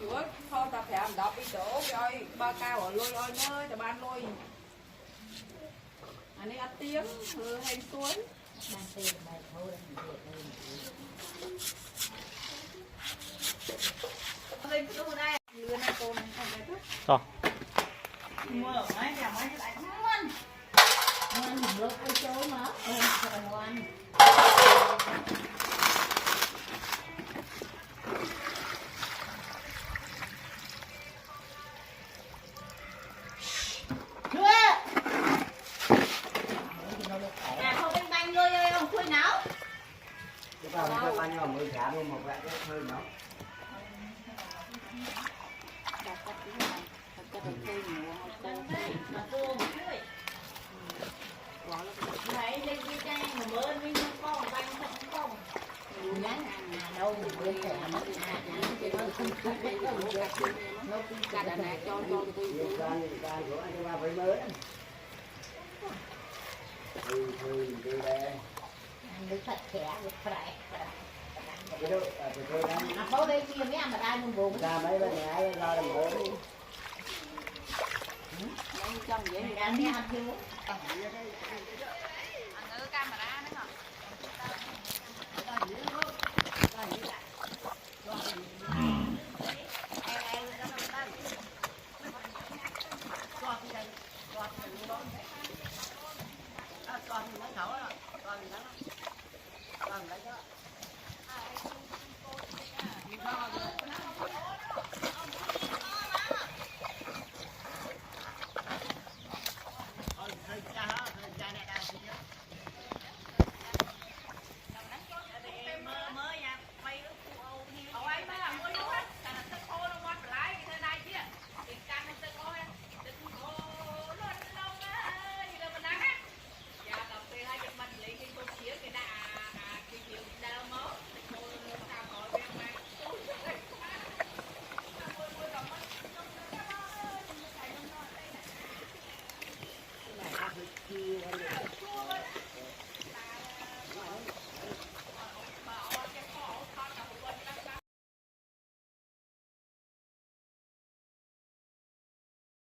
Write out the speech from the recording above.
Chúa thôi ta phải làm đọc đi chỗ rồi ba cao ở lôi ơi nơi ta ban lôi anh ấy ăn tiếng hay suối ban tiền bài thôi lên cái đồ đây lừa này cô này không phải Rồi. mưa mấy nhà mấy lại ngoan được cái chỗ mà ngoan không bánh bánh rồi không khui não chúng ta không bao nhiêu mới trả luôn một vạn cái hơi nó thấy lên cái chai mà mơ mình không bánh không ngắn đâu mình phải mất cả đàn này cho tôi của anh ba phải mới đi đây được thật khỏe được khỏe cái đó tôi đang à thôi đây kia mấy anh mà ai muốn buồn ra mấy bên này ra làm bộ đi trong vậy thì đang đi ăn chưa ăn ở camera